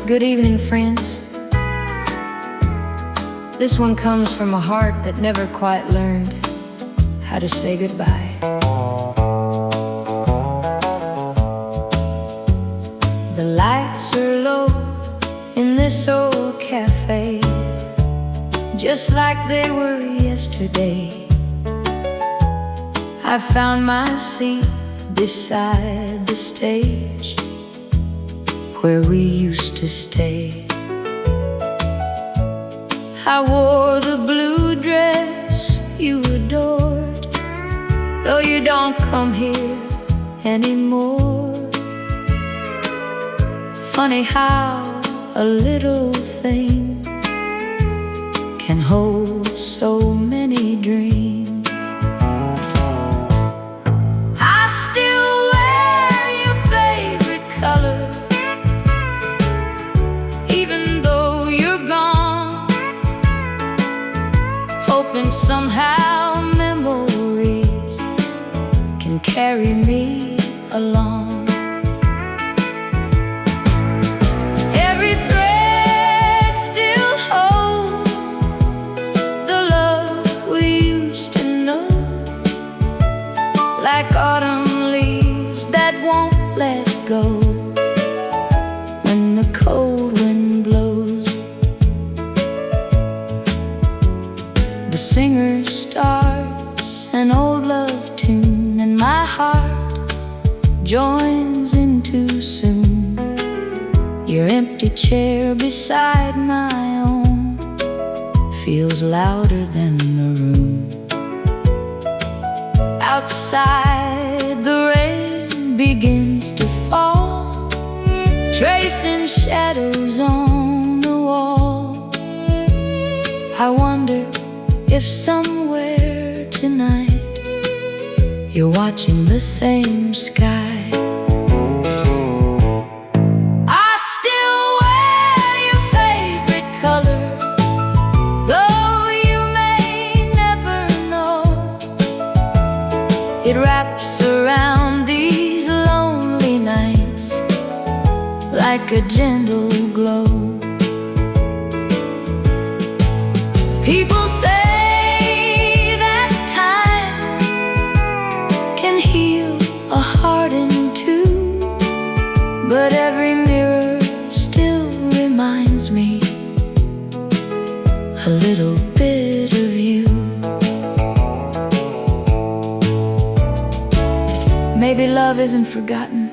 Good evening, friends. This one comes from a heart that never quite learned how to say goodbye. The lights are low in this old cafe, just like they were yesterday. I found my seat beside the stage where we used to stay. I wore the blue dress you adored, though you don't come here anymore. Funny how a little thing can hold so many dreams. I still wear your favorite color, even though you're gone, hoping somehow memories can carry me along. Every thread still holds the love we used to know, like autumn leaves that won't let go when the cold wind blows. The singer starts an old love tune, and my heart joins in too soon. Your empty chair beside my own feels louder than the room. Outside, the rain begins to fall, tracing shadows on the wall. I wonder if somewhere tonight you're watching the same sky. I still wear your favorite color, though you may never know. It wraps around these lonely nights like a gentle glow. People say that time can heal a heart in two, but every mirror still reminds me a little bit of you. Maybe love isn't forgotten,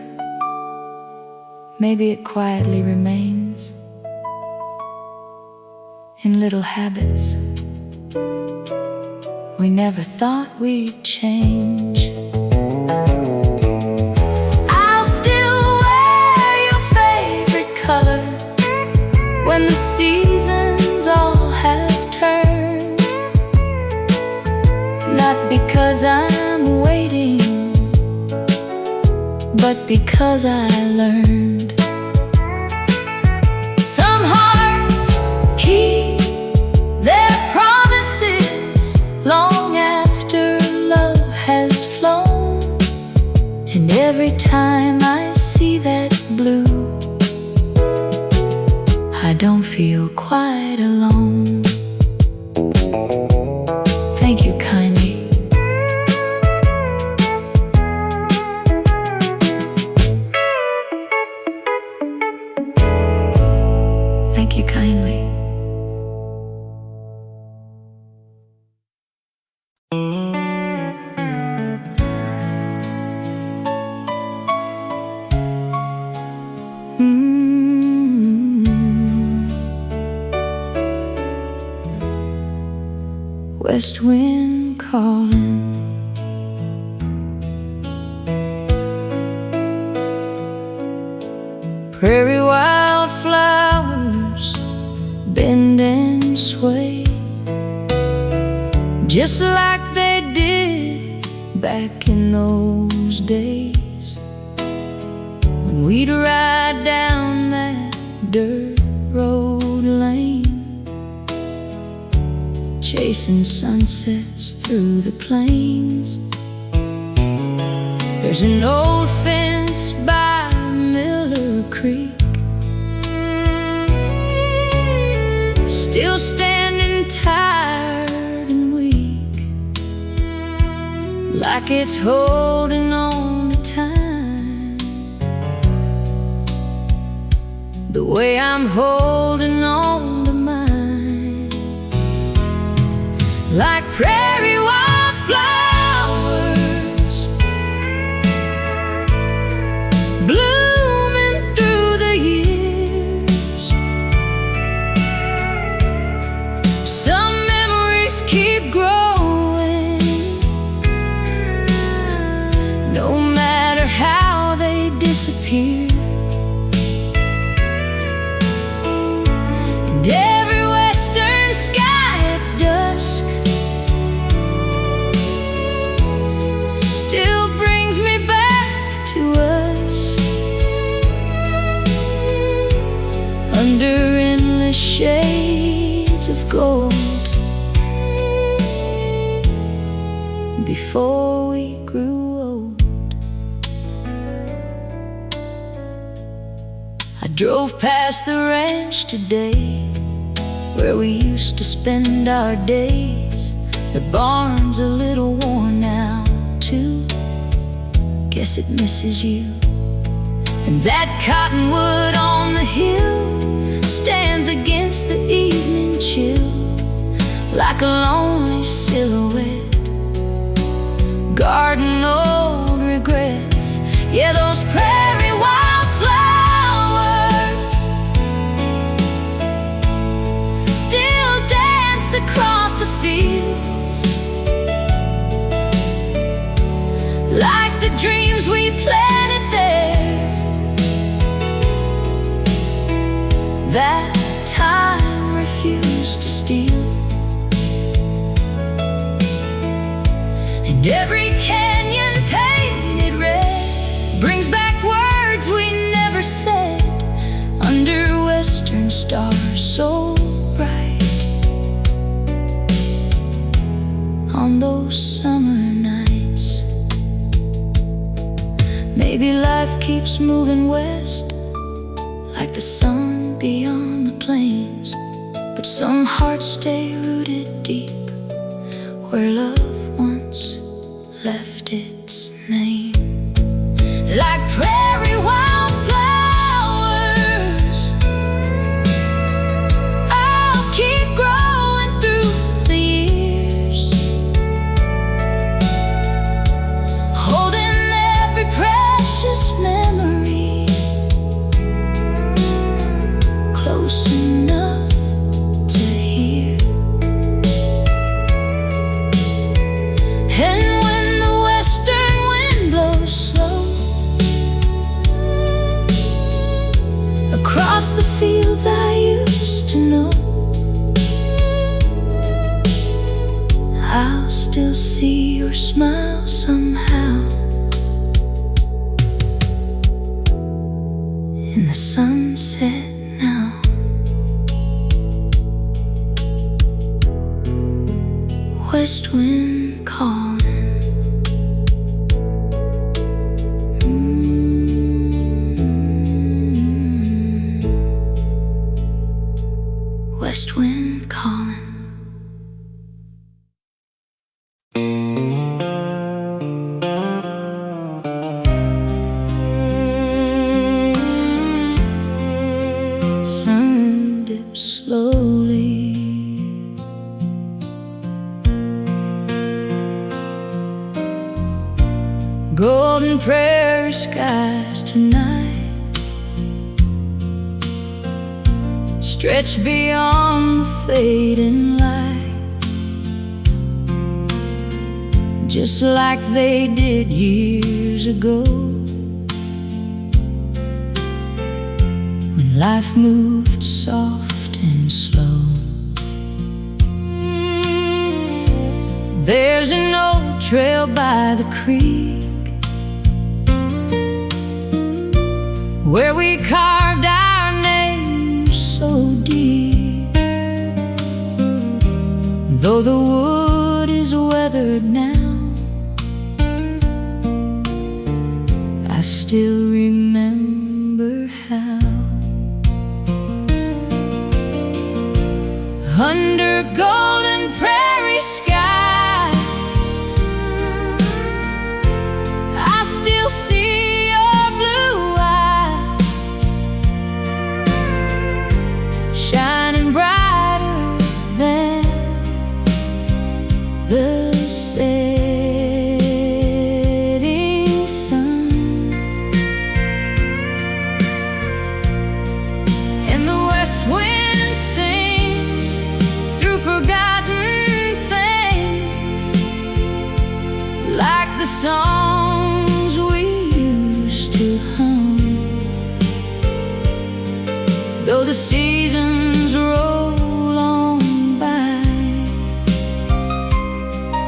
maybe it quietly remains in little habits we never thought we'd change. I'll still wear your favorite color when the seasons all have turned, not because I'm waiting, but because I learned. Some hearts keep their promises long after love has flown, and every time I see that blue, I don't feel quite alone. Thank you kindly. Thank you kindly. West wind calling, prairie wildflowers bend and sway, just like they did back in those days when we'd ride down that dirt road lane, chasing sunsets through the plains. There's an old fence by Miller Creek like it's holding on to time, the way I'm holding on to mine. Like prairie wildflowers blooming through the years, some memories keep growing, no matter how they disappear. And every western sky at dusk still brings me back to us, under endless shades of gold, before we grew old. I drove past the ranch today, where we used to spend our days. The barn's a little worn now too, guess it misses you. And that cottonwood on the hill stands against the evening chill, like a lonely silhouette, guarding old regrets. Yeah, those prairie wildflowers still dance across the fields, like the dreams we planted there, that time refused to steal. And every canyon painted red brings back words we never said, under western stars so bright, on those summer nights. Maybe life keeps moving west, like the sun beyond the plains, but some hearts stay rooted deep, where love once left its name. Like prairie wildflowers, I'll keep growing through the years, holding every precious memory close enough to hear. And when the western wind blows slow across the fields I used to know, I'll still see your smile somehow, in the sunset now. West wind calling. West wind calling. Sun dips slowly, golden prairie skies tonight, stretch beyond the fading light, just like they did years ago, when life moved soft and slow. There's an old trail by the creek where we carved our names so deep. Though the wood is weathered now, I still remember how, under golden prairie skies, still see your blue eyes shining brighter than the setting sun. And the west wind sings through forgotten things, like the songs we used to hum. Though the seasons roll on by,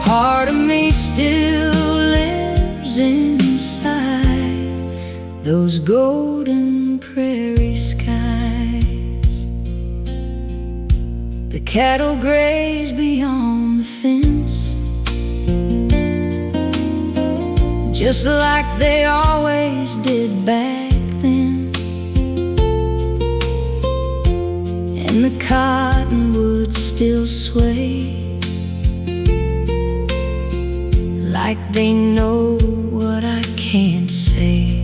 part of me still lives inside those golden prairie skies. The cattle graze beyond the fence, just like they always did back then. And the cottonwoods still sway, like they know what I can't say.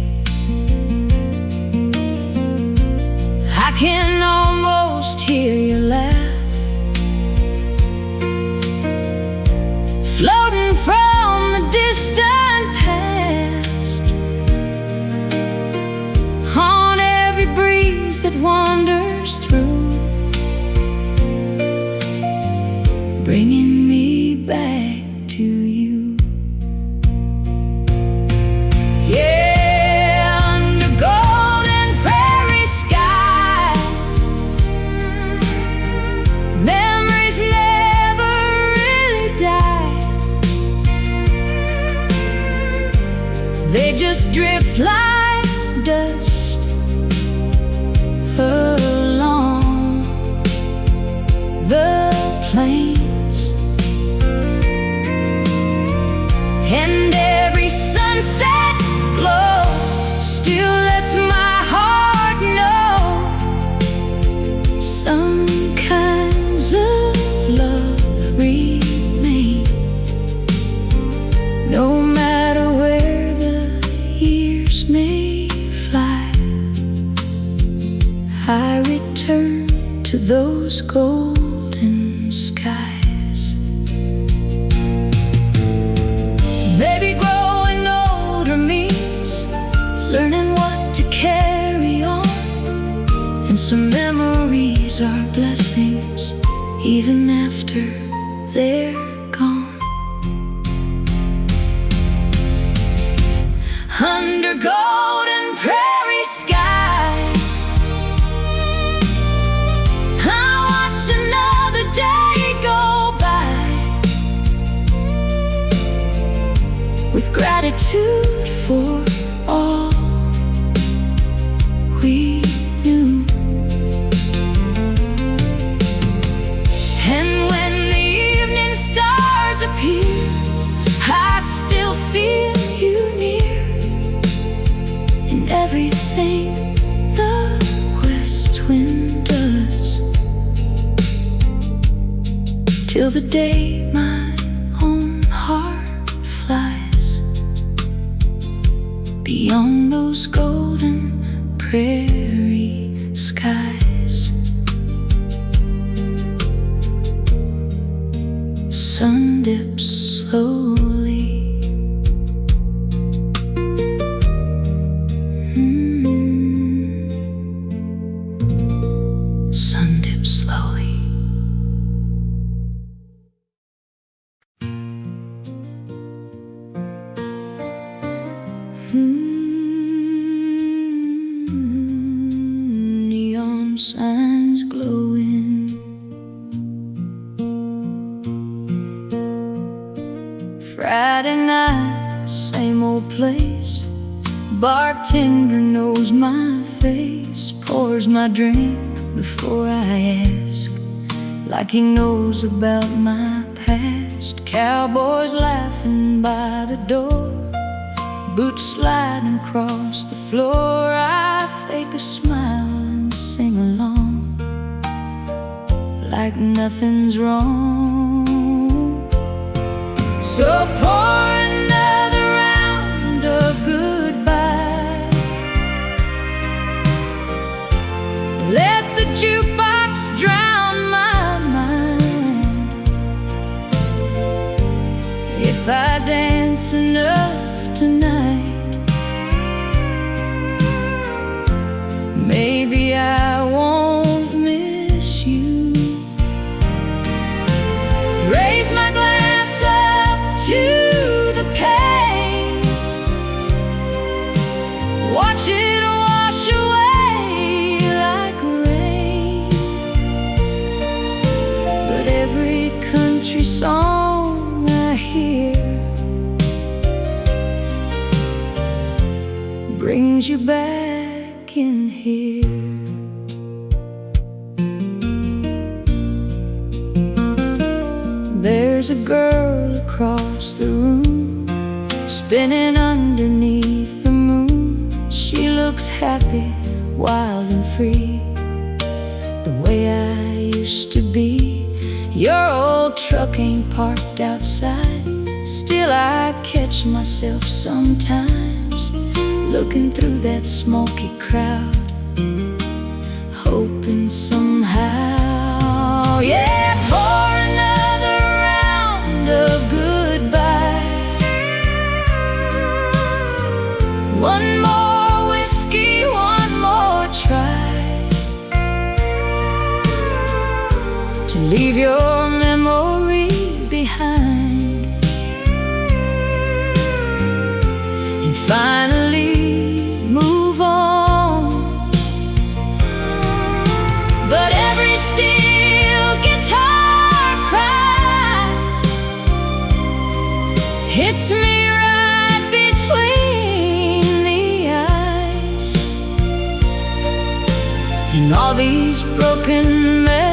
I can almost hear your laugh floating from the distant past, on every breeze that wanders through, bringing me back to you. Yeah, under golden prairie skies, memories never really die. They just drift like dust along the plains. And every sunset glow still lets my heart know some kinds of love remain, no matter where the years may fly. I return to those golden skies. Maybe growing older means learning what to carry on, and some memories are blessings even after they're gone. Under golden prairie skies, I watch another day go by with gratitude for all we knew. And when the evening stars appear, I still feel you near in everything the west wind does, till the day my own heart flies beyond those golden prairie skies. Sun dips slowly. Sun dips slowly. Neon signs glowing, Friday night, same old place. Bartender knows my face, pours my drink before I ask, like he knows about my past. Cowboys laughing by the door, boots sliding across the floor. I fake a smile and sing along, like nothing's wrong. So pour another round of good jukebox drown my mind. If I dance enough tonight, maybe I won't miss you. Raise my glass up to the pain, watch it wash away like rain. But every country song I hear brings you back in here. There's a girl across the room, spinning underneath the moon. She looks happy, wild and free, the way I used to be. Your old truck ain't parked outside, still I catch myself sometimes looking through that smoky crowd, hoping somehow, yeah, pour another round of goodbye. One more whiskey, one more try to leave your memory behind, and finally move on. But every steel guitar cry hits me right between the eyes, and all these broken melodies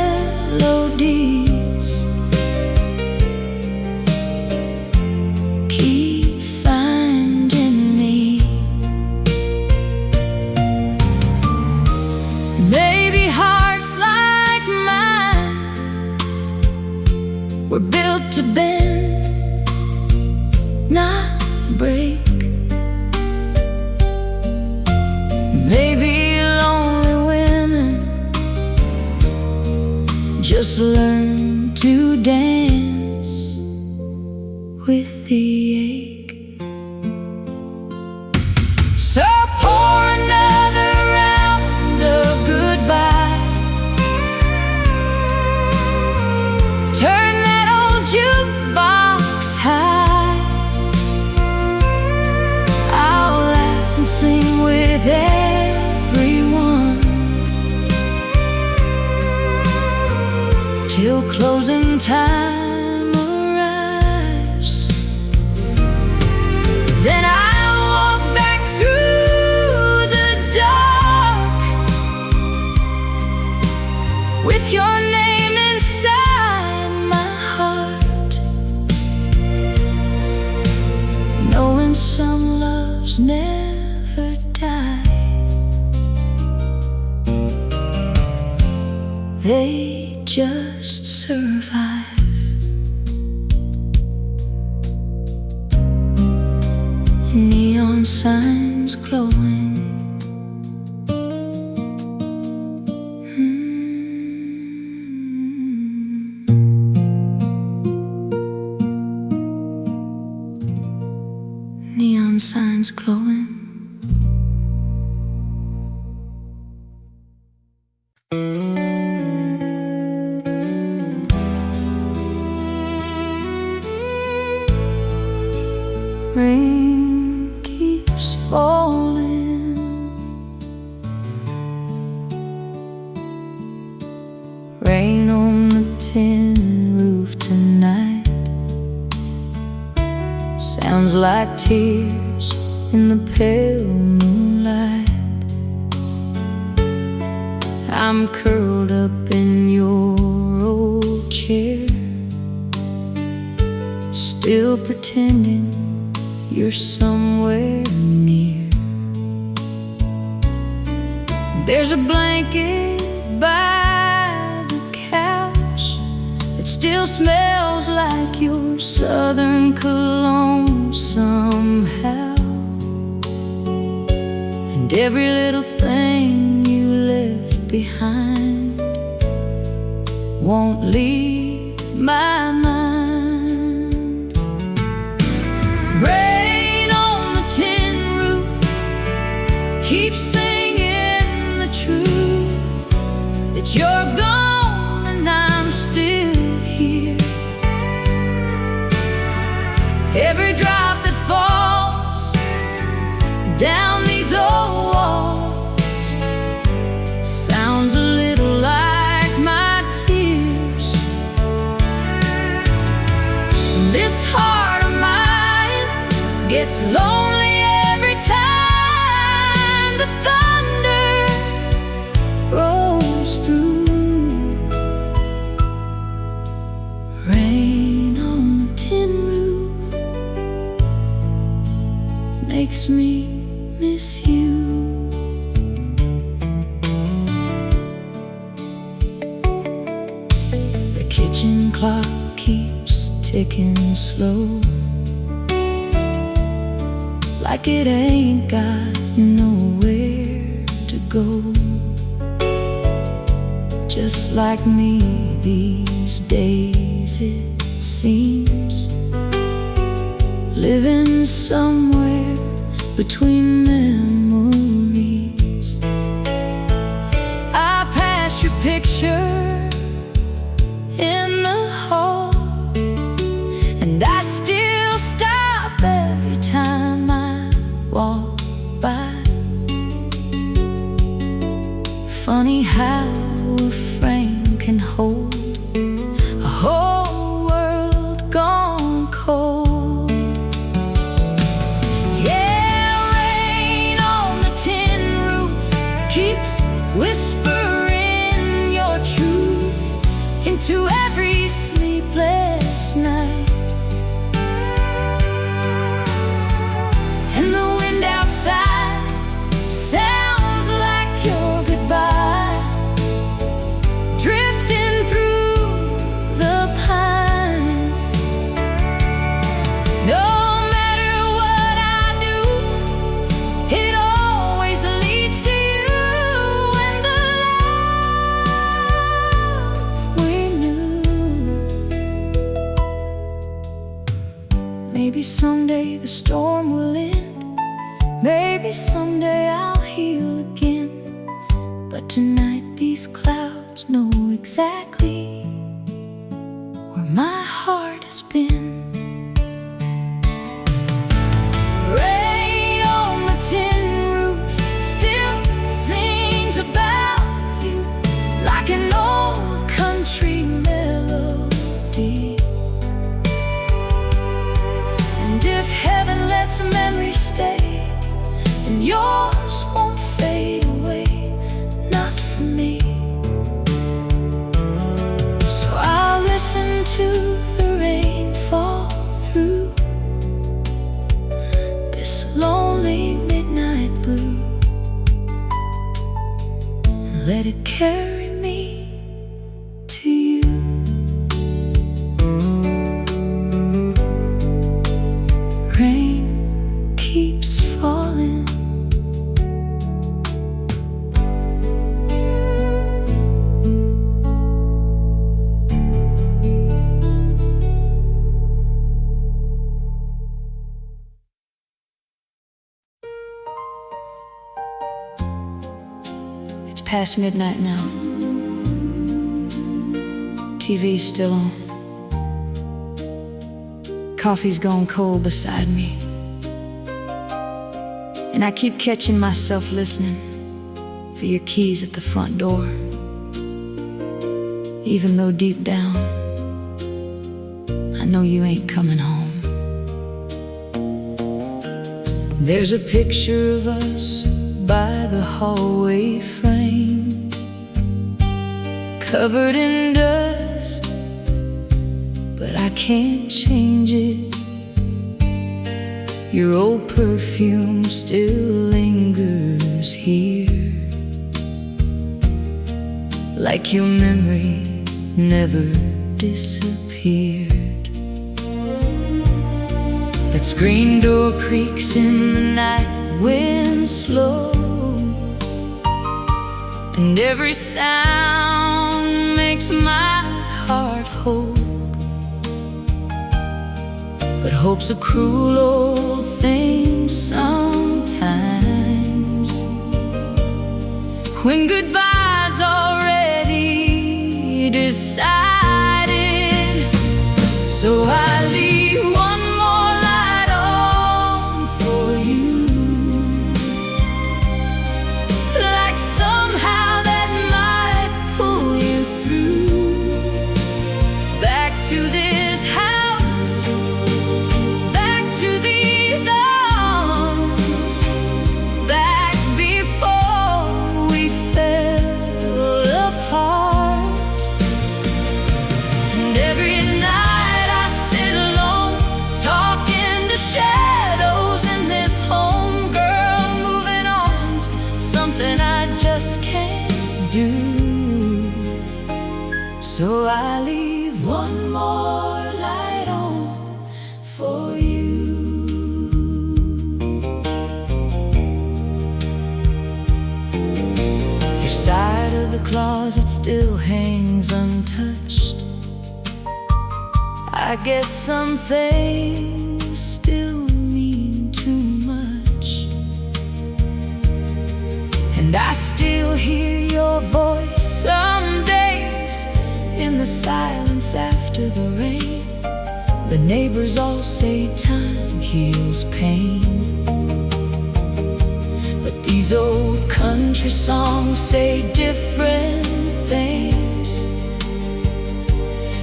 keep finding me. Maybe hearts like mine were built to bend, not break. Maybe lonely women just learn to dance with the ache. So pour another round of goodbye, turn that old jukebox high. I'll laugh and sing with everyone till closing time arrives. Then I'll walk back through the dark with your name inside my heart, knowing some loves never die. They just survive. Neon signs glowing, neon signs glowing. Rain keeps falling, rain on the tin roof tonight. Sounds like tears in the pale moonlight. I'm curled up in your old chair, still pretending you're somewhere near. There's a blanket by the couch that still smells like your southern cologne somehow. And every little thing you left behind won't leave my mind. Rain on the tin roof keeps singing the truth that you're gone and I'm still here. Every drop that falls down these old walls sounds a little like my tears. This heart of mine gets lonely every time the thunder rolls through. Rain on the tin roof makes me miss you. The kitchen clock keeps ticking slow, like it ain't got nowhere to go. Just like me these days it seems, living somewhere between memories. I pass your picture in the hall, and I still stop every time I walk by. Funny how a frame can hold a whole world gone cold. Keeps whispering your truth into every sleepless night, and the wind outside sounds like your goodbye, drifting through the pines. No matter what I do, it always leads to maybe someday the storm will end, maybe someday I'll heal again. But tonight these clouds know exactly where my heart has been. Rain on the tin roof still sings about you like an old country melody. If heaven lets a memory stay, then yours won't fade away, not for me. So I'll listen to the rain fall through this lonely midnight blue, and let it carry me to you. Rain keeps falling. It's past midnight now. TV's still on. Coffee's gone cold beside me, and I keep catching myself listening for your keys at the front door, even though deep down I know you ain't coming home. There's a picture of us by the hallway frame, covered in dust, but I can't change it. Your old perfume still lingers here, like your memory never disappeared. That screen door creaks in the night wind slow, and every sound makes my hope's a cruel old thing sometimes, when goodbye's already decided. So I leave one more light on for you, like somehow that might pull you through, back to this house, back to these arms, back before we fell apart. And every night I sit alone, talking to shadows in this home. Girl, moving on's something I just can't do. So I leave one more light on for you. Your side of the closet still hangs untouched. I guess some things still mean too much, and I still hear your voice some days in the silence after the rain. The neighbors all say time heals pain, but these old country songs say different things.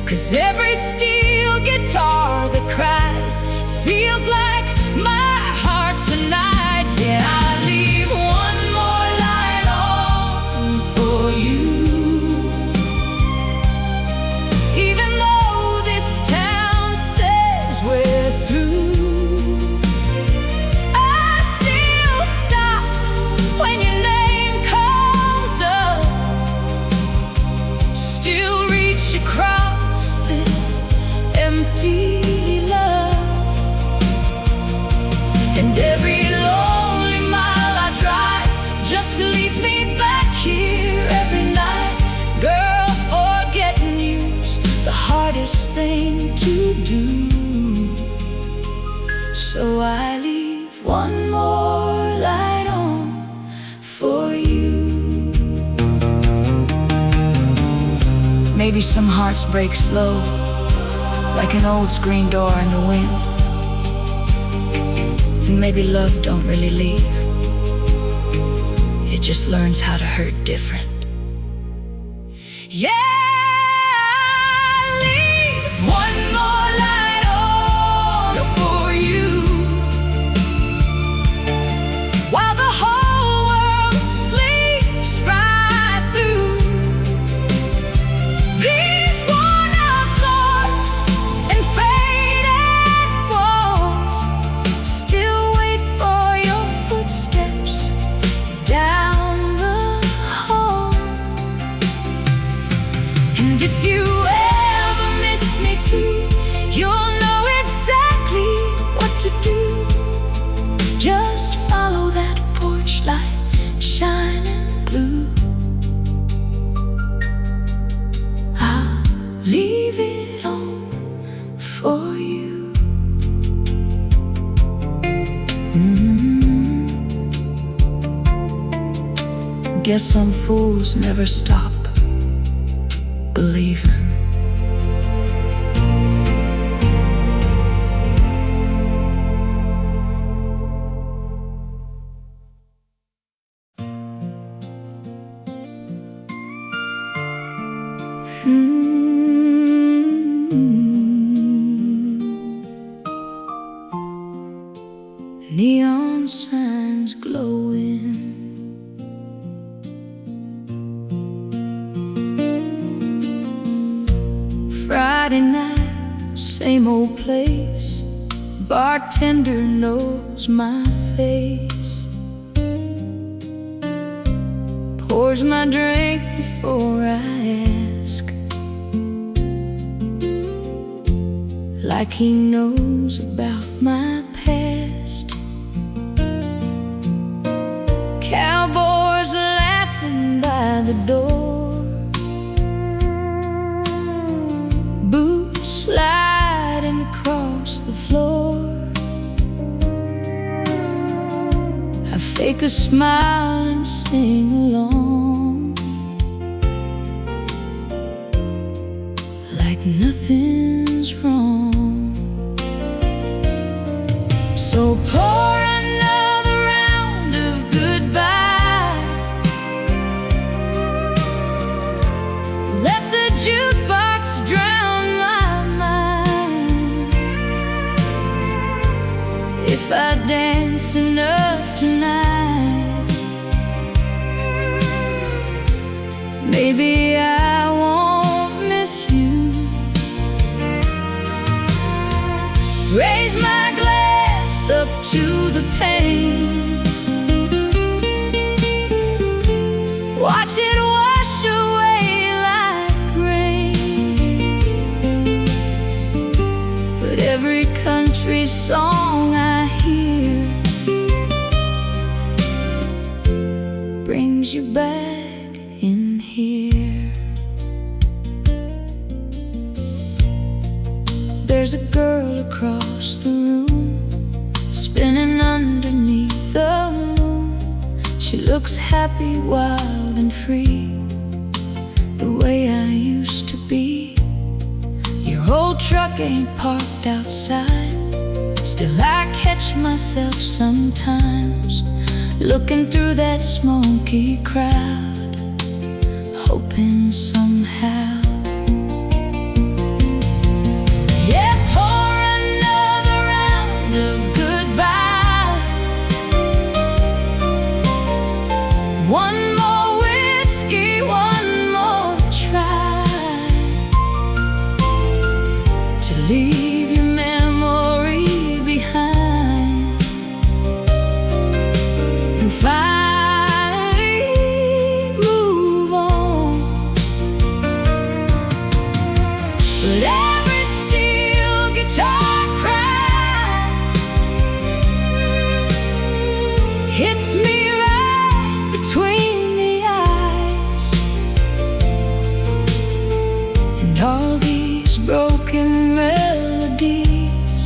'Cause every steel guitar that cries feels like my heart tonight. Yeah, I leave one more light on for you, even though this town says we're through. I still stop when your name comes up, still reach across this empty love. And every lonely mile I drive just leads me back here every night. Girl, forgetting you's the hardest thing to do. So I leave one more light on for you. Maybe some hearts break slow, like an old screen door in the wind. And maybe love don't really leave, it just learns how to hurt different. Yeah, I leave one more light on for you, while the whole world sleeps right through. These worn-out floors and faded walls still wait for your footsteps down the hall. And if you ever miss me too, you'll know exactly what to do. Just follow that porch light shining blue. I'll leave it on for you. Guess some fools never stop believing. Neon signs glowing, Friday night, same old place. Bartender knows my face, pours my drink before I ask, like he knows about my past. Cowboys laughing by the door, boots sliding across the floor. fake a smile and sing along like nothing's wrong. So pour another round of goodbye. Let the jukebox drown my mind. If I dance enough tonight, maybe I won't miss you. Raise my glass up to the pain, watch it wash away like rain. But every country song I hear brings you back in here. There's a girl across the room, spinning underneath the moon. She looks happy, wild and free, the way I used to be. Your old truck ain't parked outside, still I catch myself sometimes looking through that smoky crowd, hoping somehow. Yeah, pour another round of goodbye. One more whiskey, one more try to leave your memory behind and finally move on. But every steel guitar cry hits me right between the eyes, and all these broken melodies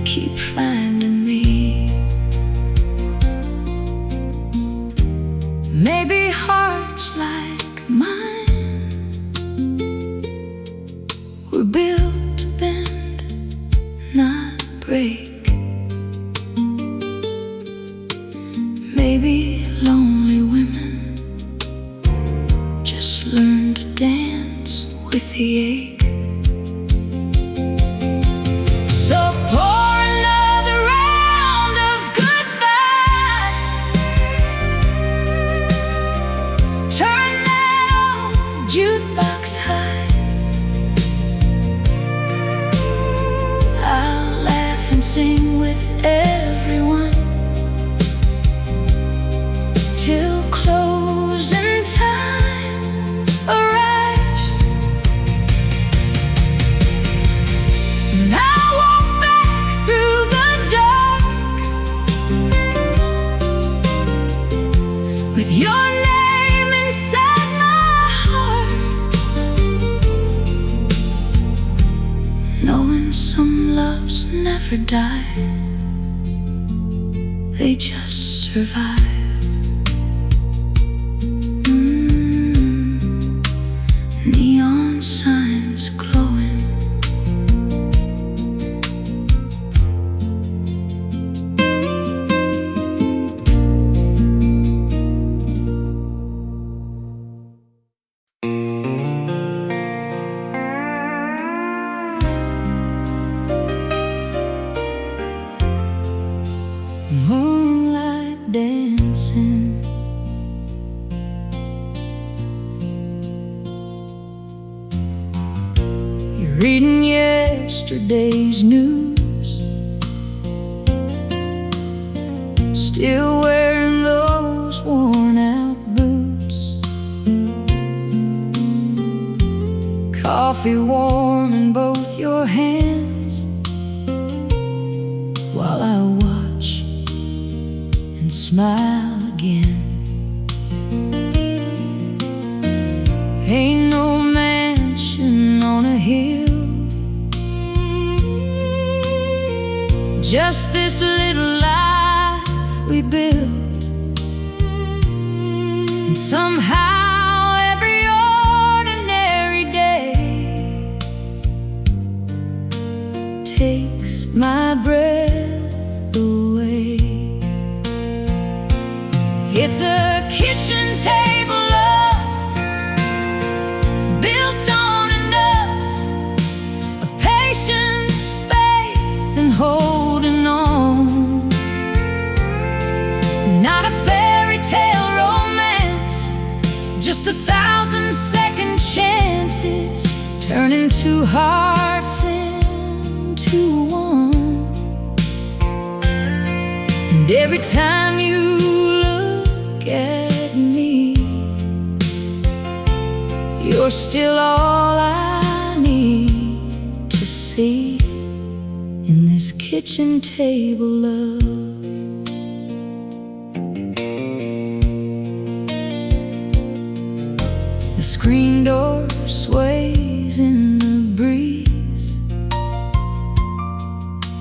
keep finding me. Maybe hearts like mine were built to bend, not break. Maybe lonely women just learn to dance with the ache. So pour another round of goodbye. Turn that old jukebox high. I'll laugh and sing with everyone till closing time arrives. And I walk back through the dark with your name inside my heart, knowing some loves never die, they just survive. Neon signs glowing. Moonlight dancing, you're reading yesterday's news, still wearing those worn out boots. Coffee warm in both your hands while I watch and smile again. Ain't no mansion on a hill, just this little life we built, and somehow every ordinary day takes my breath away. It's a kitchen table love built on enough of patience, faith, and holding on. Not a fairy tale romance, just 1,000 second chances, turning two hearts into one. And every time you look at me, you're still all I need to see in this kitchen table love. The screen door sways in the breeze,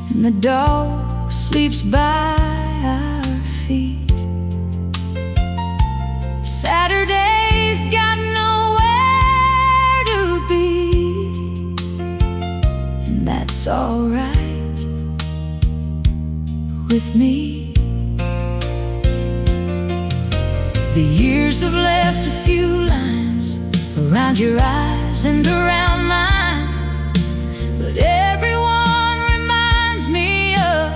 and the dog sleeps by our feet. Saturday's got nowhere to be, and that's alright with me. The years have left a few lines around your eyes and around mine, but everyone reminds me of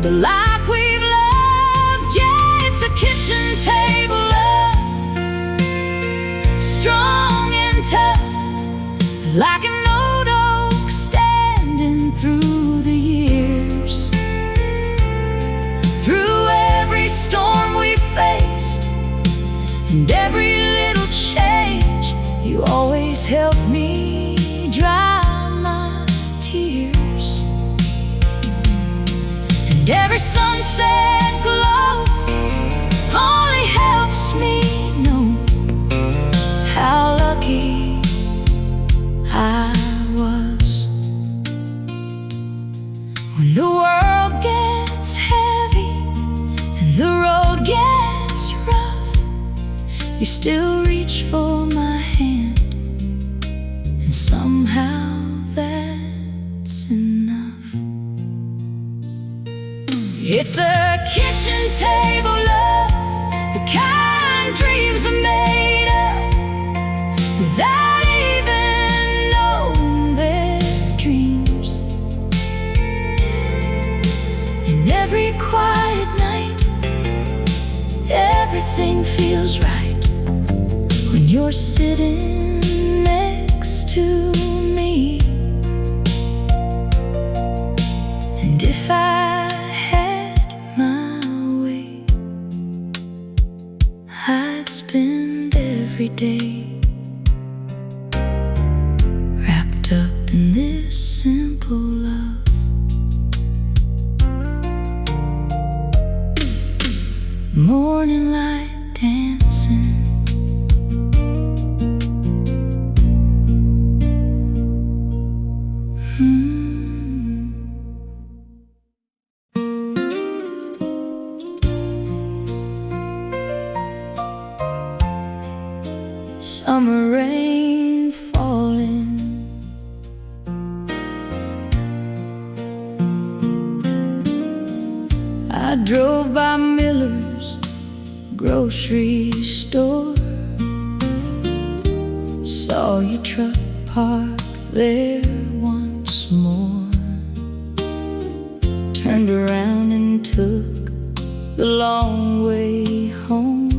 the life we've loved. Yeah, it's a kitchen table love, strong and tough, like an old oak standing through the years. Through every storm we faced and every little change, you always help me dry my tears. And every sunset glow only helps me know how lucky I was. When the world gets heavy and the road gets rough, you still reach for my hand, and somehow that's enough. It's a kitchen table love, the kind dreams are made of, without even knowing they're dreams. In every quiet night, everything feels right when you're sitting next to me. And if I had my way, I'd spend every day wrapped up in this simple love. Morning light dancing, summer rain falling, I drove by Miller's grocery store, saw your truck parked there once more, turned around and took the long way home.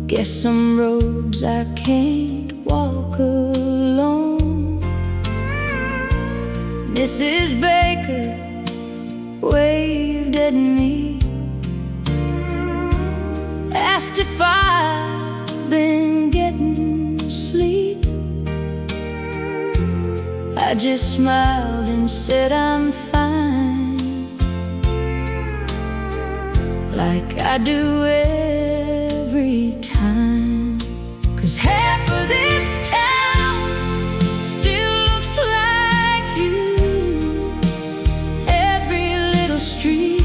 Guess some roads I can't walk alone. Mrs. Baker waved at me, asked if I'd been getting sleep. I just smiled and said I'm fine, like I do every time. 'Cause half of this town still looks like you. Every little street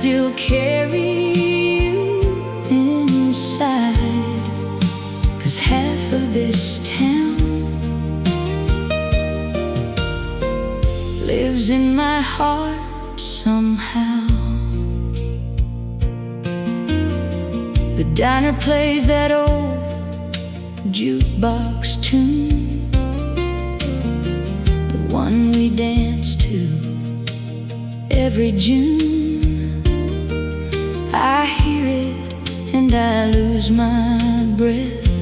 still carry you inside, 'cause half of this town lives in my heart somehow. The diner plays that old jukebox tune, the one we dance to every June. I hear it and I lose my breath,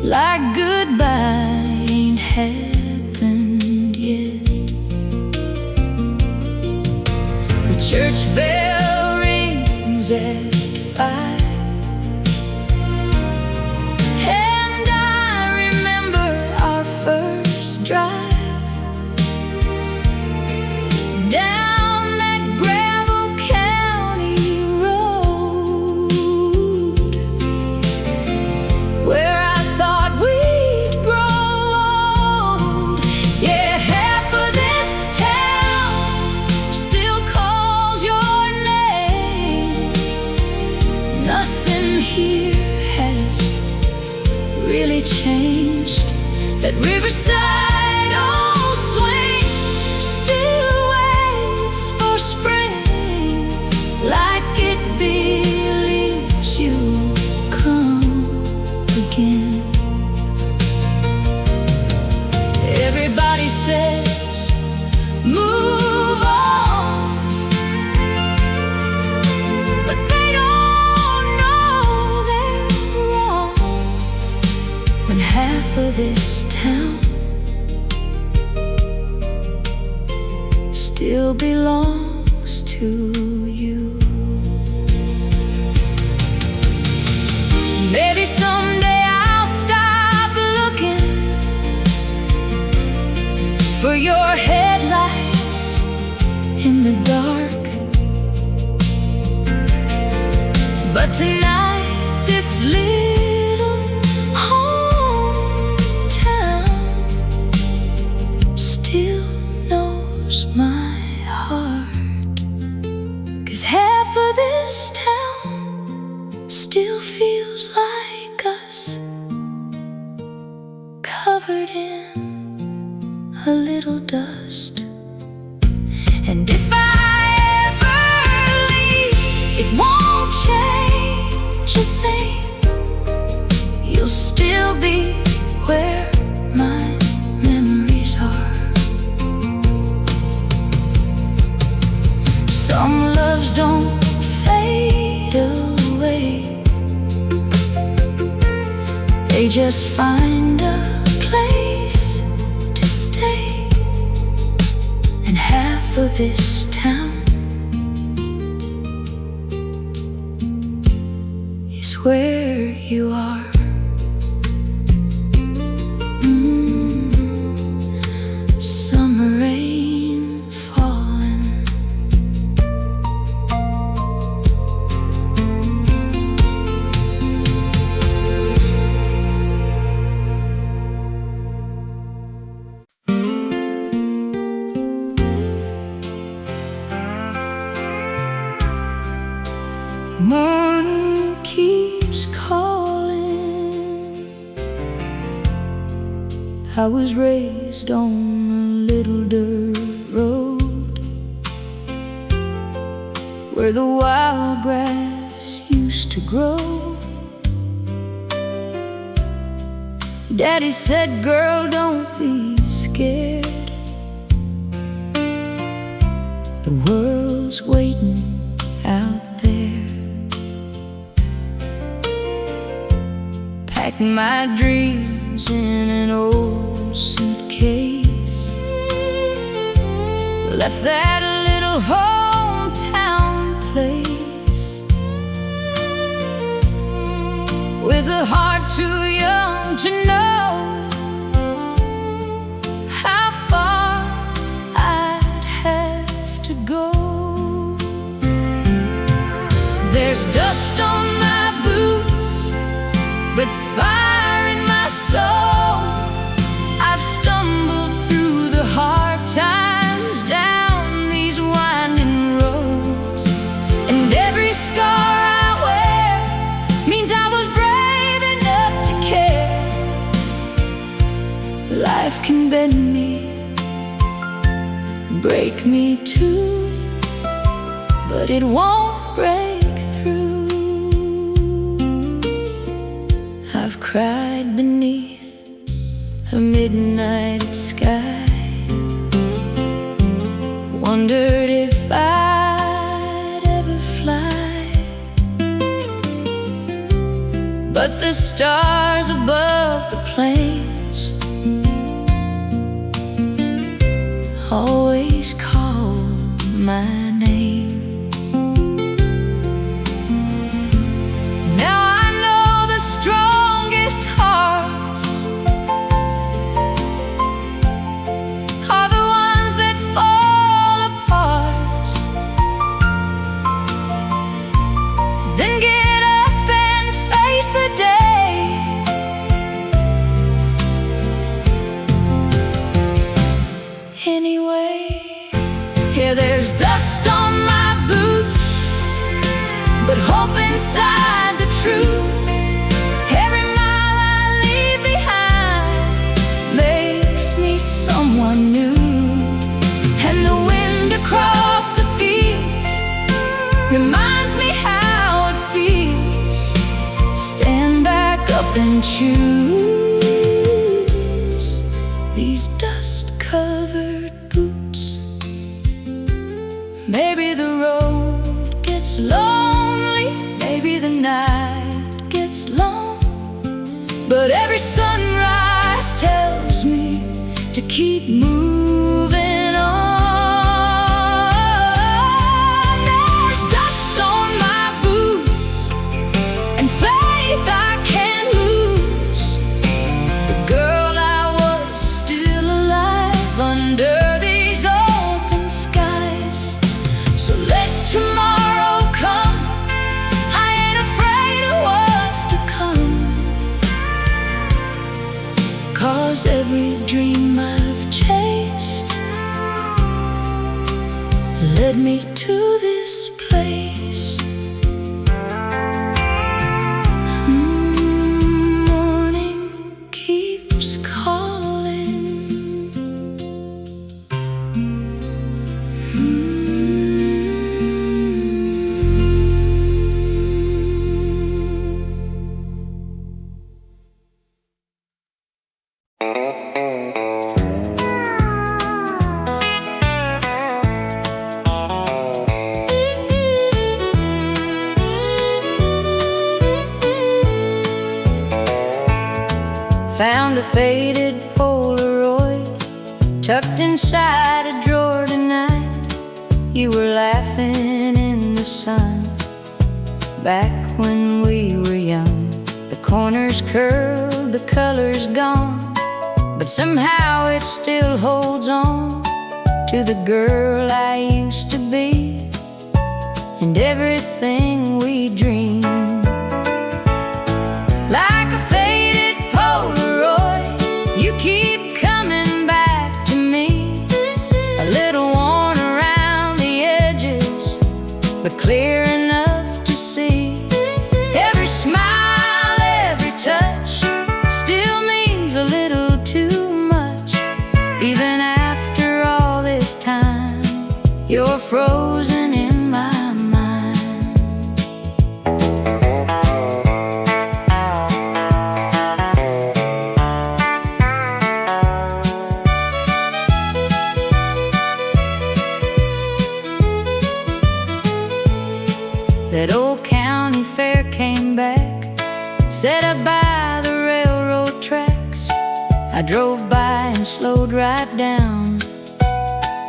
like goodbye ain't happened yet. The church bell rings at 5, and I remember our first drive down that gravel county road, where I thought we'd grow old. Yeah, half of this town still calls your name. Nothing here has really changed. That riverside old swing still waits for spring, like it believes you'll come again. Everybody says move on, but they don't know they're wrong when half of this town still belongs to you. Maybe someday I'll stop looking for your headlights in the dark, but tonight this little hometown still knows my heart, 'cause half of this town still feels like us, covered in a little dust. And if I ever leave, it won't change a thing. You'll still be where my memories are. Some loves don't fade away, they just find a place to stay. And half of this town is where you are. Summer rain falling, morning keeps calling. I was raised on a little dirt road where the wild grass used to grow. Daddy said, girl, don't be scared, the world's waiting out there. Packed my dreams in an old suitcase, left that little hometown place with a heart too young to know how far I'd have to go. There's dust on my boots, but fire in my soul. I've stumbled through the hard times down these winding roads. bend me, break me too, but it won't break through. I've cried beneath a midnight sky, wondered if I'd ever fly, but the stars above the plains always call my name. Now I know the strongest hearts are the ones that fall apart, then get up and face the day. Anyway, yeah, there's dust on my boots, but hope inside the truth. Every mile I leave behind makes me someone new, and the wind across the fields reminds me how it feels. Stand back up and choose these dust-covered boots. Maybe the road gets lonely, maybe the night gets long, but every sunrise tells me to keep moving on. There's dust on my boots and faith I can't lose. The girl I was is still alive under these open skies. So let tomorrow come, I ain't afraid of what's to come, 'cause every dream I've chased led me to this place. Morning keeps calling. Found a faded Polaroid tucked inside a drawer tonight. You were laughing in the sun back when we were young. The corners curled, the color's gone, but somehow it still holds on to the girl I used to be and everything we dreamed. Like a faded Polaroid, you keep coming back to me, a little worn around the edges, but clear enough to see. Every smile, every touch still means a little too much. Even after all this time, you're frozen in my mind. That old county fair came back, set up by the railroad tracks. I drove by and slowed right down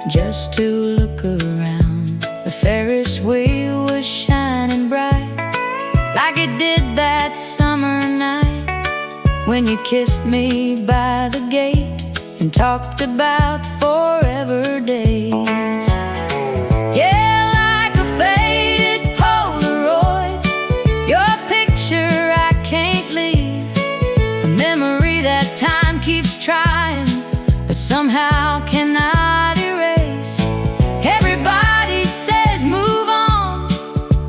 just to look around. The Ferris wheel was shining bright like it did that summer night when you kissed me by the gate and talked about forever days. Yeah, like a faded Polaroid, your picture I can't leave, a memory that time keeps trying but somehow cannot erase. Everybody says move on,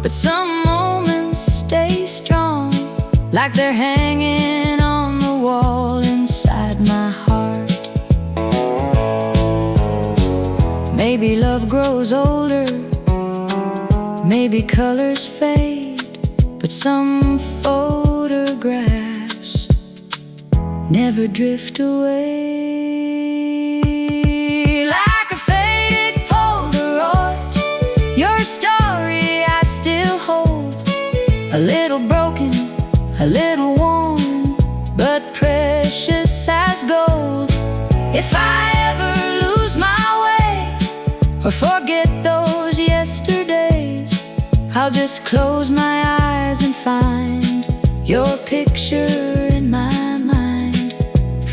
but some moments stay strong, like they're hanging on the wall inside my heart. Maybe love grows older, maybe colors fade, but some photographs never drift away. Like a faded Polaroid, your story I still hold. A little broken, a little worn, but precious as gold. If I ever lose my way or forget those yesterdays, I'll just close my eyes and find your picture in my mind,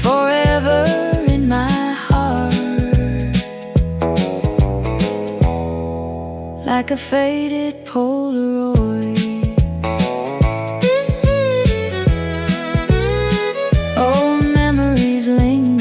forever in my heart. Like a faded Polaroid. Oh, memories linger.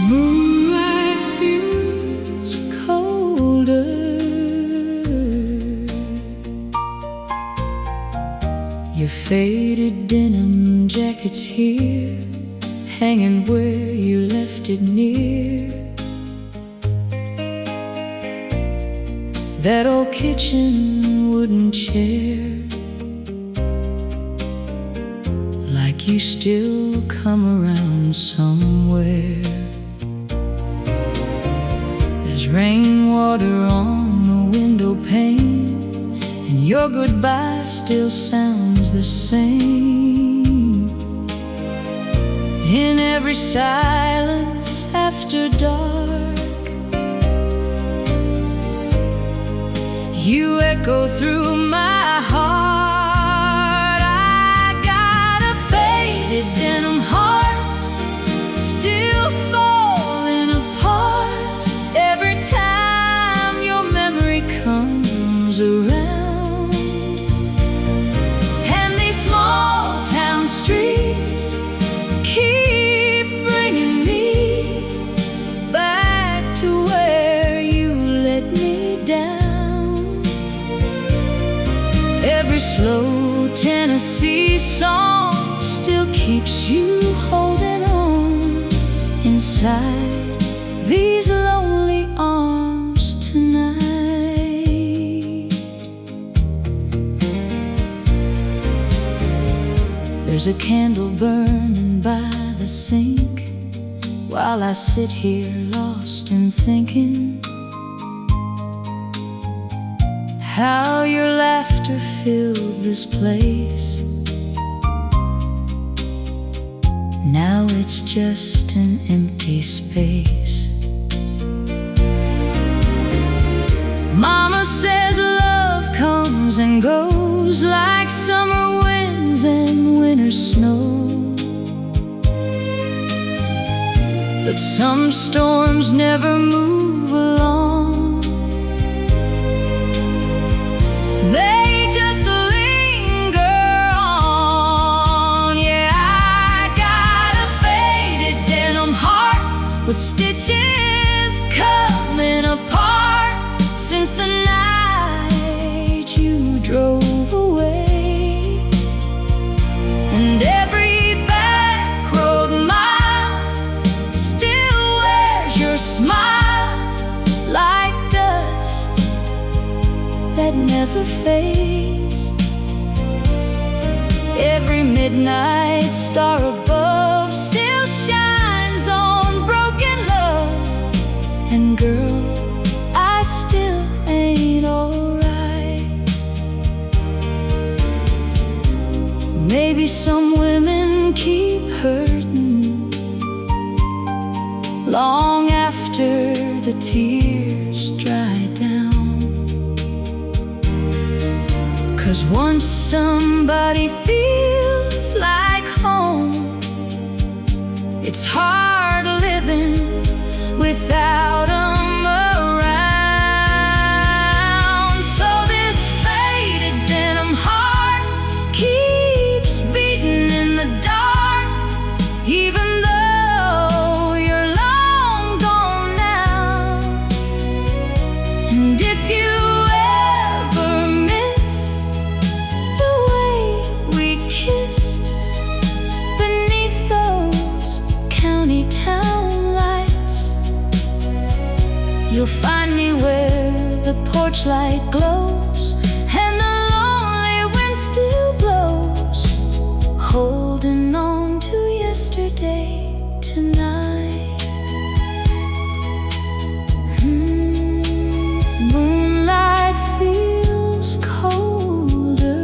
Moonlight feels colder. Your faded denim jacket's here, hanging where you left it near that old kitchen wooden chair. Like you still come around somewhere. There's rainwater on the window pane, and your goodbye still sounds the same. In every silence after dark, you echo through my heart. I got a faded denim heart, still falling apart every time your memory comes around. And these small town streets keep bringing me back to where you let me down. Every slow Tennessee song still keeps you holding on inside these lonely arms tonight. There's a candle burning by the sink while I sit here lost in thinking how your laughter filled this place. Now it's just an empty space. Mama says love comes and goes like summer winds and winter snow, but some storms never move along. They just linger on. Yeah, I got a faded denim heart with stitches coming apart since the night you drove away. And every back road mile still wears your smile like dust that never fades. Every midnight star above still shines on broken love. And girl, I still ain't alright. Maybe some women keep hurting long after the tears dry down. 'Cause once somebody feels like home, it's hard living without 'em around. So this faded denim heart keeps beating in the dark. He torchlight glows and the lonely wind still blows, holding on to yesterday tonight. Moonlight feels colder.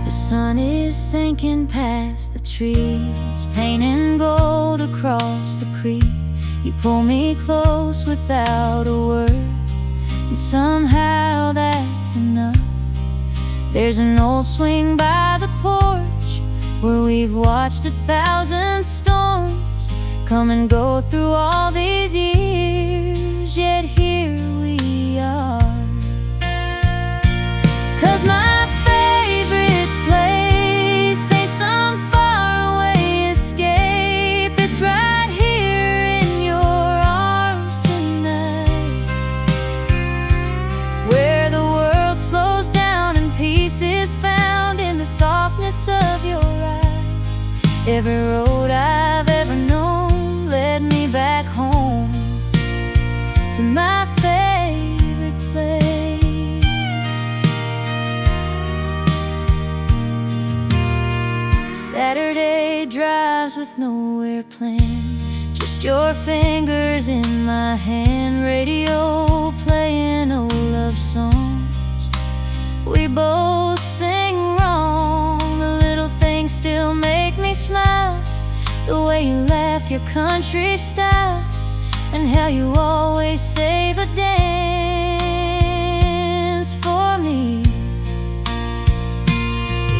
The sun is sinking past the trees, painting gold across the creek. You pull me close without a word, and somehow that's enough. There's an old swing by the porch where we've watched 1,000 storms come and go through all these years, yet here we are. 'Cause my is found in the softness of your eyes. Every road I've ever known led me back home to my favorite place. Saturday drives with nowhere planned, just your fingers in my hand, radio playing old love songs. We both sing wrong, the little things still make me smile. The way you laugh your country style, and how you always save a dance for me.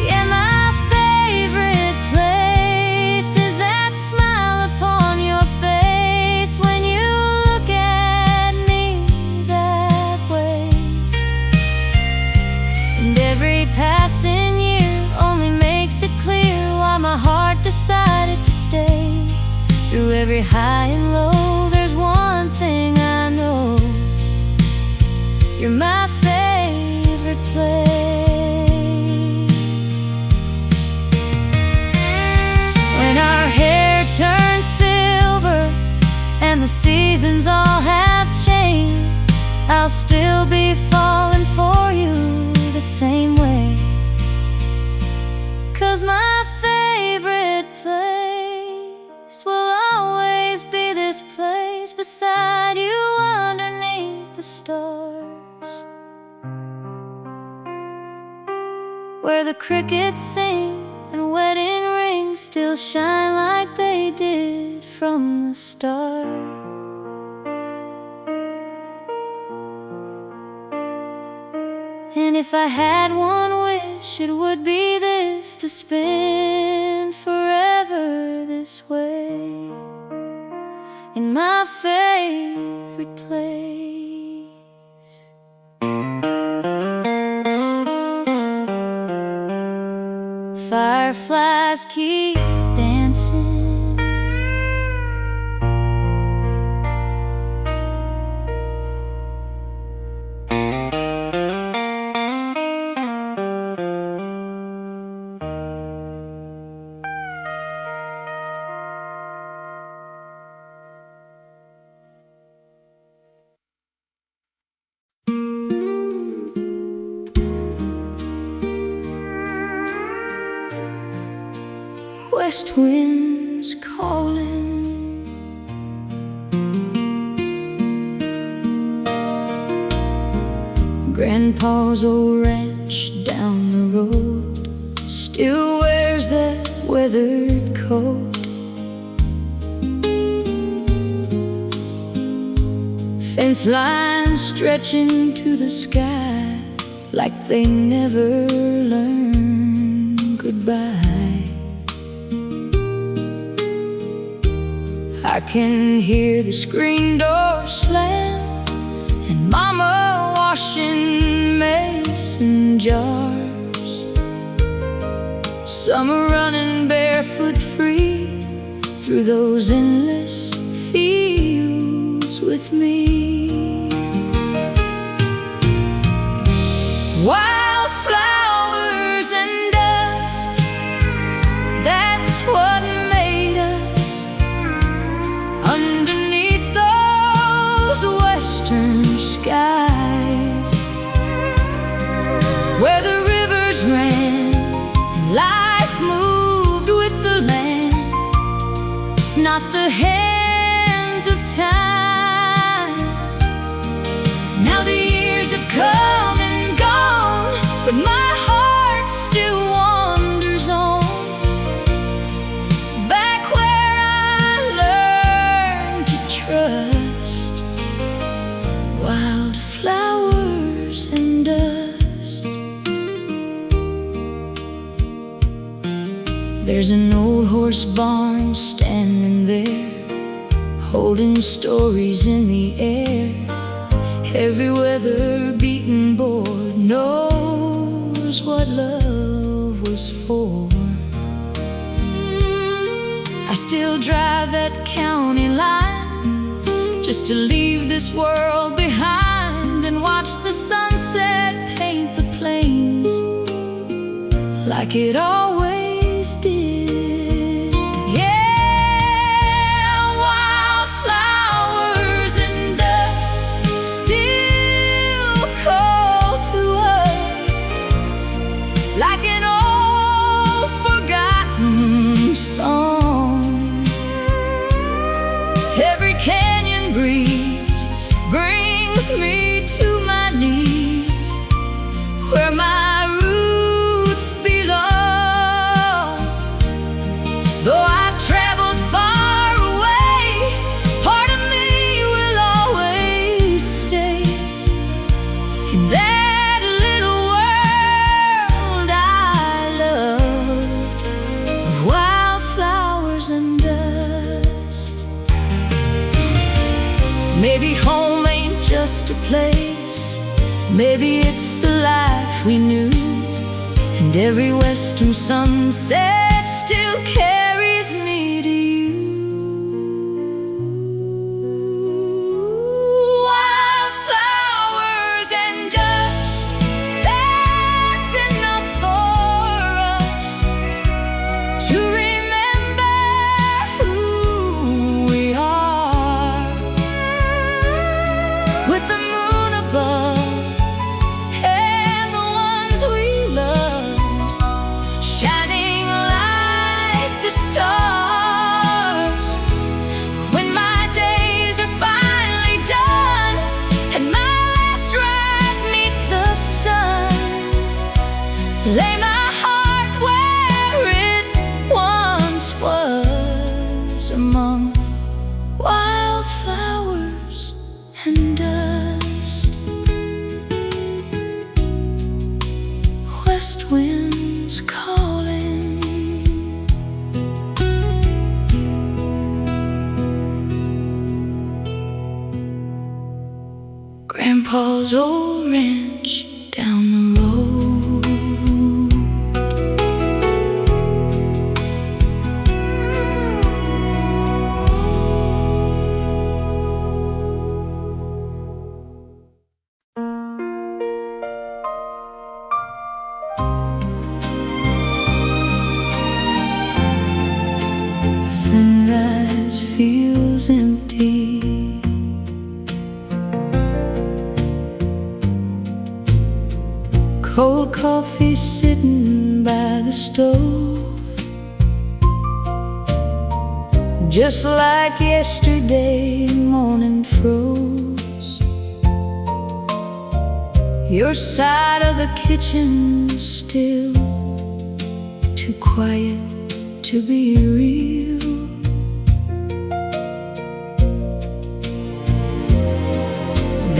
Yeah, my favorite place is that smile upon your face when you look at me that way. And every passing year only makes it clear why my heart decided to stay. Through every high and low, there's one thing I know: you're my favorite place. When our hair turns silver and the seasons all have changed, I'll still be falling for you the same way. 'Cause my favorite place will always be this place beside you underneath the stars, where the crickets sing and wedding rings still shine like they did from the start. And if I had one wish, it would be this: to spend forever this way in my favorite place. Fireflies keep dancing, west winds calling. Grandpa's old ranch down the road still wears that weathered coat. Fence lines stretching to the sky, like they never learned goodbye. I can hear the screen door slam and Mama washing mason jars. Summer running barefoot free through those endless fields with me. Wildflowers and dust, that's what made us. Underneath those western skies, where the rivers ran and life moved with the land, not the hands of time. Now the years have come and gone, but my heart still wanders on, back where I learned to trust. Wildflowers and dust. There's an old horse barn standing there, holding stories in the air. Every weather-beaten board knows what love was for. I still drive that county line just to leave this world behind and watch the sunset paint the plains like it always did. Like an old forgotten song, every canyon breeze brings me to my knees, where my roots belong. Though I've traveled far away, part of me will always stay in that maybe home ain't just a place, maybe it's the life we knew, and every western sunset still carries me to you. Wildflowers and dust, that's enough for us to remember who we are. With the moon above and the ones we loved shining like the stars, when my days are finally done and my last ride meets the sun, lay my heart where it once was, among wildflowers and dust. West winds calling. Grandpa's old ranch down the road. Sunrise feels empty. Cold coffee sitting by the stove, just like yesterday morning froze. Your side of the kitchen still too quiet to be real.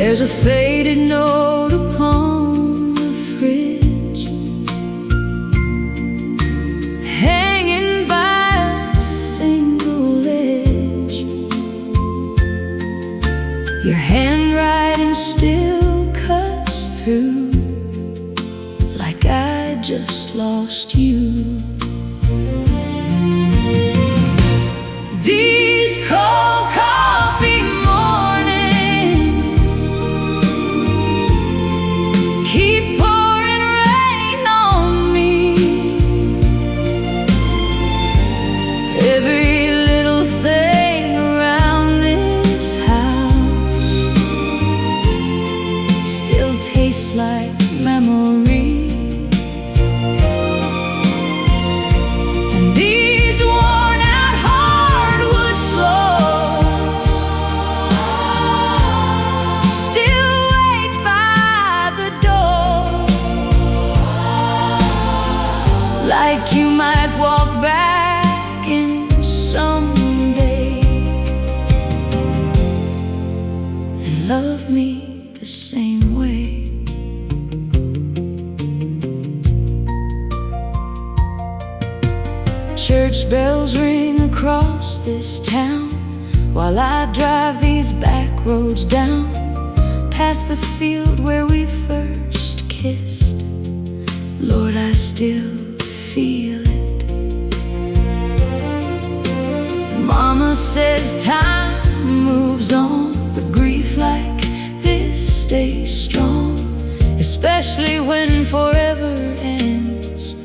There's a faded note upon the fridge, hanging by a single edge. Your handwriting still cuts through, like I just lost you. These cold coffee mornings keep pouring rain on me. Every little thing around this house still tastes like memory. And these worn out hardwood floors still wait by the door, like you might walk back in someday and love me the same way. Church bells ring across this town while I drive these back roads down, past the field where we first kissed. Lord, I still feel it. Mama says time moves on, but grief like this stays strong, especially when forever ends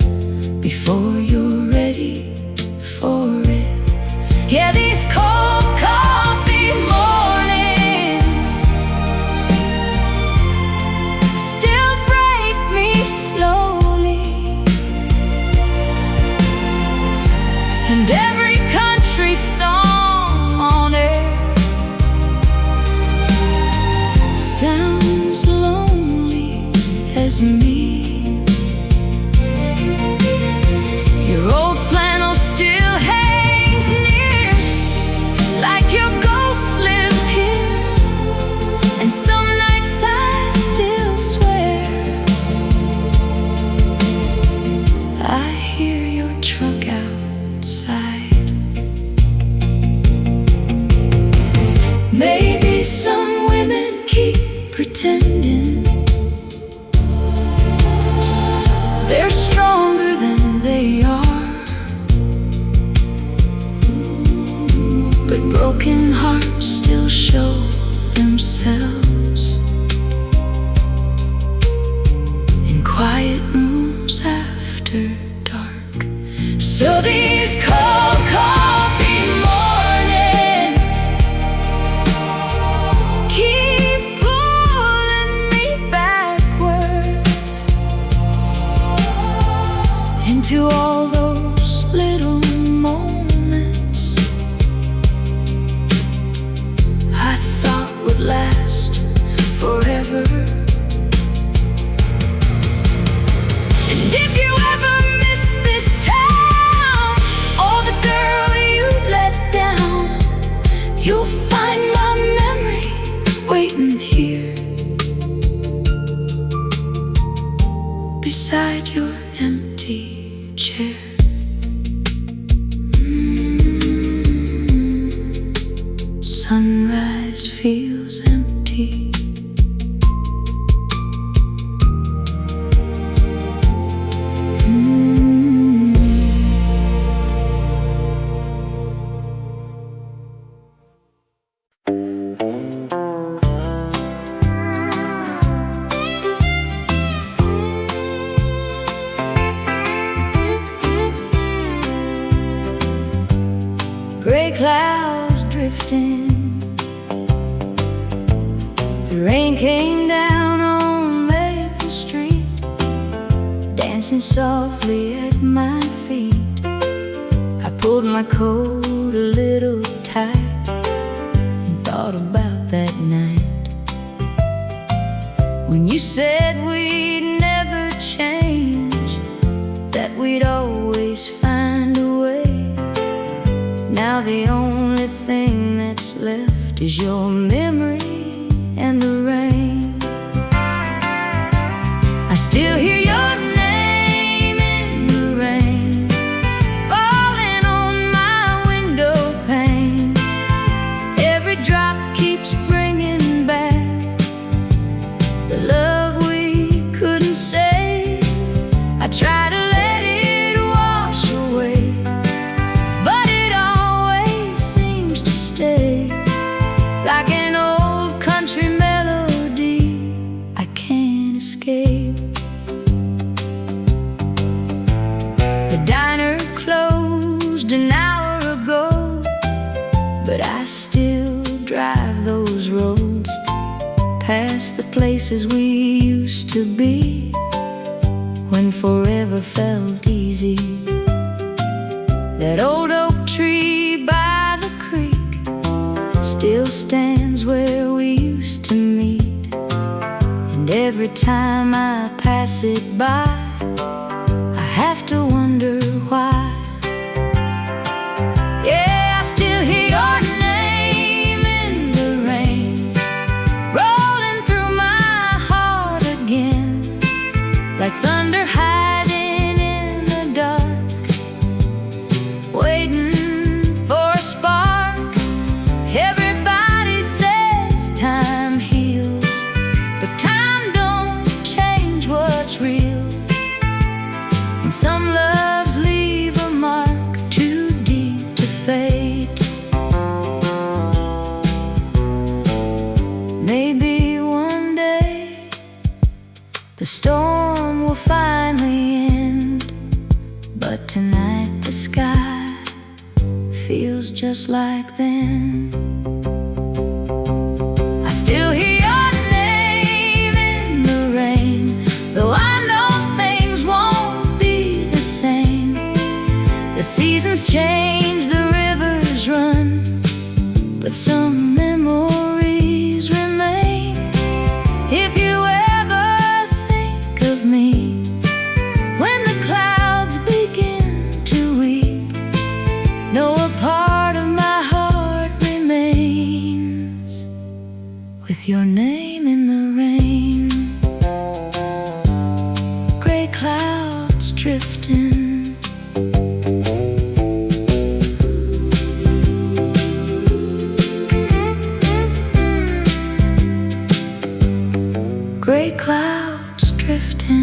before you're ready for it. Yeah, these cold coffee mornings still break me slowly, and every country song on air sounds lonely as me. Your old flannel still hangs near, like your ghost lives here. And some nights I still swear I hear your truck outside. Maybe some women keep pretending they're stronger than they are, but broken hearts still show themselves in quiet rooms after dark. So these cold coffee mornings keep pulling me backward into all those little moments I thought would last forever. And if you ever miss this town or the girl you let down, you'll find my memory waiting here beside your empty chair. Sunrise feels empty. Gray clouds drifting, the rain came down on Maple Street, dancing softly at my feet. I pulled my coat a little tight and thought about that night when you said we'd never change, that we'd always find a way. Now the only thing that's left is your memory and the rain. closed an hour ago, but I still drive those roads past the places we used to be when forever felt easy. That old oak tree by the creek still stands where we used to meet, and every time I pass it by, I have to wonder why. Yeah, I still hear your name in the rain, rolling through my heart again, like thunder hiding in the dark, waiting for a spark. Everybody says time heals, but time don't change what's real, and some loves leave a mark too deep to fade. Maybe one day the storm will finally end, but tonight the sky feels just like then. I still hear your name in the rain, though I know things won't be the same. The seasons change, the rivers run, but some memories remain. If you ever think of me when the clouds begin to weep, know a part of my heart remains with your name in the rain. Gray clouds drifting, gray clouds drifting.